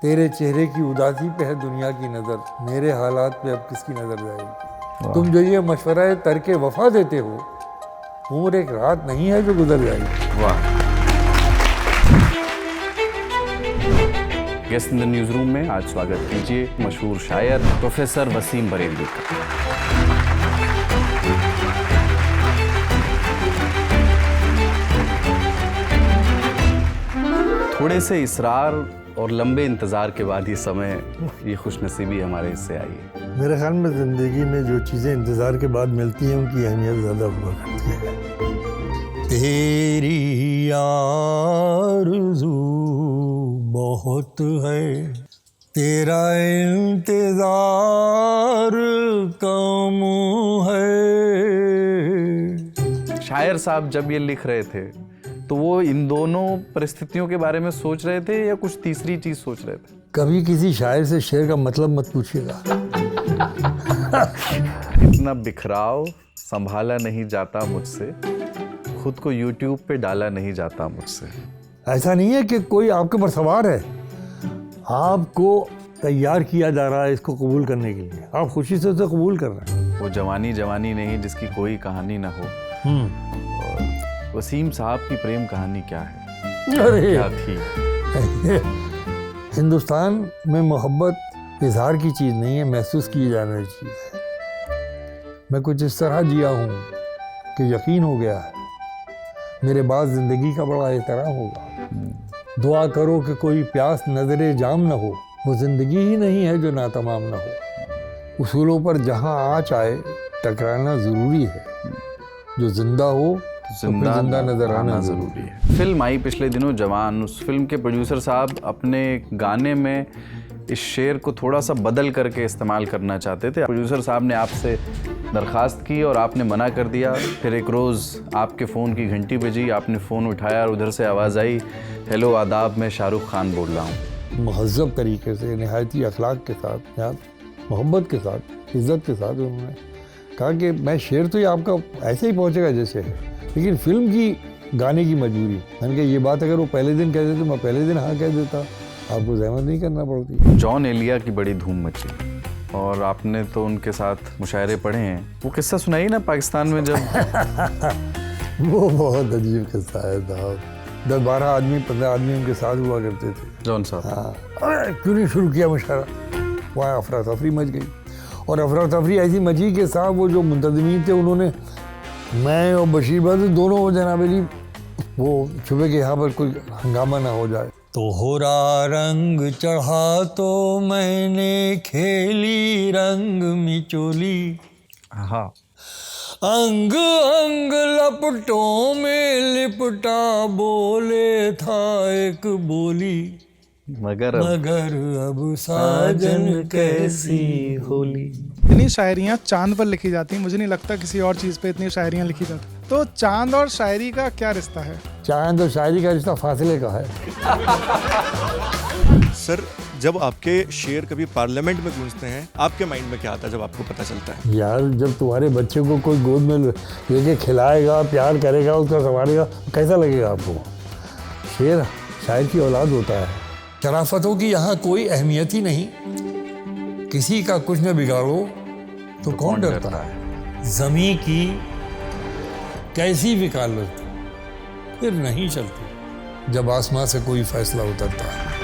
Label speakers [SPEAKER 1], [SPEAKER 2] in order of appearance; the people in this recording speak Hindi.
[SPEAKER 1] तेरे चेहरे की उदासी पे है दुनिया की नज़र, मेरे हालात पे अब किसकी नज़र जाएगी। तुम जो ये मशवरा तर्क वफा देते हो, उम्र एक रात नहीं है जो गुजर जाएगी।
[SPEAKER 2] वाह। Guest in the news room में आज स्वागत कीजिए मशहूर शायर प्रोफेसर वसीम बरेलवी का। थोड़े से इसरार और लंबे इंतजार के बाद ये खुशनसीबी हमारे हिस्से आई है।
[SPEAKER 1] मेरे ख्याल में ज़िंदगी में जो चीज़ें इंतज़ार के बाद मिलती हैं उनकी अहमियत ज़्यादा हुआ करती है। तेरी आरज़ू बहुत है, तेरा इंतज़ार कम है।
[SPEAKER 2] शायर साहब जब ये लिख रहे थे तो वो इन दोनों परिस्थितियों के बारे में सोच रहे थे या कुछ तीसरी चीज सोच रहे थे?
[SPEAKER 1] कभी किसी शायर से शेर का मतलब मत पूछिएगा।
[SPEAKER 2] इतना बिखराव संभाला नहीं जाता मुझसे, खुद को YouTube पे डाला नहीं जाता मुझसे।
[SPEAKER 1] ऐसा नहीं है कि कोई आपके ऊपर सवार है, आपको तैयार किया जा रहा है इसको कबूल करने के लिए, आप खुशी से उसे कबूल कर रहे हैं।
[SPEAKER 2] वो जवानी जवानी नहीं जिसकी कोई कहानी ना हो। और वसीम साहब की प्रेम कहानी क्या है?
[SPEAKER 1] अरे
[SPEAKER 2] क्या थी?
[SPEAKER 1] हिंदुस्तान में मोहब्बत इजहार की चीज़ नहीं है, महसूस की जाने वाली चीज़ है। मैं कुछ इस तरह जिया हूँ कि यकीन हो गया है मेरे बाद ज़िंदगी का बड़ा एहतराम होगा। दुआ करो कि कोई प्यास नजरे जाम न हो, वो ज़िंदगी ही नहीं है जो नातमाम न हो। उसूलों पर जहाँ आँच आए टकराना ज़रूरी है, जो जिंदा हो जिंदा नजर आना जरूरी है।
[SPEAKER 2] फिल्म आई पिछले दिनों जवान, उस फिल्म के प्रोड्यूसर साहब अपने गाने में इस शेर को थोड़ा सा बदल करके इस्तेमाल करना चाहते थे। प्रोड्यूसर साहब ने आपसे दरख्वास्त की और आपने मना कर दिया। फिर एक रोज़ आपके फ़ोन की घंटी बजी, आपने फ़ोन उठाया और उधर से आवाज़ आई, हेलो आदाब, मैं शाहरुख खान बोल रहा हूँ।
[SPEAKER 1] महज़ब तरीके से, नहायती अखलाक के साथ, मोहब्बत के साथ, इज़्ज़त के साथ उन्होंने कहा कि मैं शेर तो ये आपका ऐसे ही पहुँचेगा जैसे है, लेकिन फिल्म की गाने की मजबूरी। मैंने कहा ये बात अगर वो पहले दिन कह देते मैं पहले दिन हाँ कह देता, आपको ज़हमत नहीं करना पड़ती।
[SPEAKER 2] जॉन एलिया की बड़ी धूम मची और आपने तो उनके साथ मुशायरे पढ़े हैं। वो किस्सा सुनाई ना पाकिस्तान में जब
[SPEAKER 1] वो बहुत अजीब किस्सा है साहब। 10-12 आदमी 15 आदमी उनके साथ हुआ करते थे।
[SPEAKER 2] जॉन साहब,
[SPEAKER 1] हाँ, अरे क्यों नहीं शुरू किया मुशायरा। वहाँ अफरा तफरी मच गई और अफरा तफरी ऐसी मची कि साहब वो जो मुंतज़मीन थे उन्होंने, मैं और बशीर बहादुर दोनों जनाब अली वो छुपे के यहाँ पर कोई हंगामा ना हो जाए। तोहरा रंग चढ़ा तो मैंने खेली रंग मिचोली,
[SPEAKER 2] हाँ,
[SPEAKER 1] अंग अंग लपटों में लिपटा बोले था एक बोली,
[SPEAKER 2] मगर
[SPEAKER 1] अब साजन कैसी होली।
[SPEAKER 3] इतनी शायरियाँ चांद पर लिखी जाती हैं, मुझे नहीं लगता किसी और चीज़ पे इतनी शायरियाँ लिखी जाती। तो चांद और शायरी का क्या रिश्ता है?
[SPEAKER 1] चांद और शायरी का रिश्ता फासले का है।
[SPEAKER 4] सर, जब आपके शेर कभी पार्लियामेंट में गूंजते हैं, आपके माइंड में क्या आता है जब आपको पता चलता है?
[SPEAKER 1] यार जब तुम्हारे बच्चे को कोई गोद में लेके खिलाएगा, प्यार करेगा, उसका संभालेगा, कैसा लगेगा आपको? शेर शायर की औलाद होता है। शराफतों की यहाँ कोई अहमियत ही नहीं, किसी का कुछ न बिगाड़ो तो कौन डरता है। ज़मीं की कैसी वकालत फिर नहीं चलती जब आसमां से कोई फैसला उतरता है।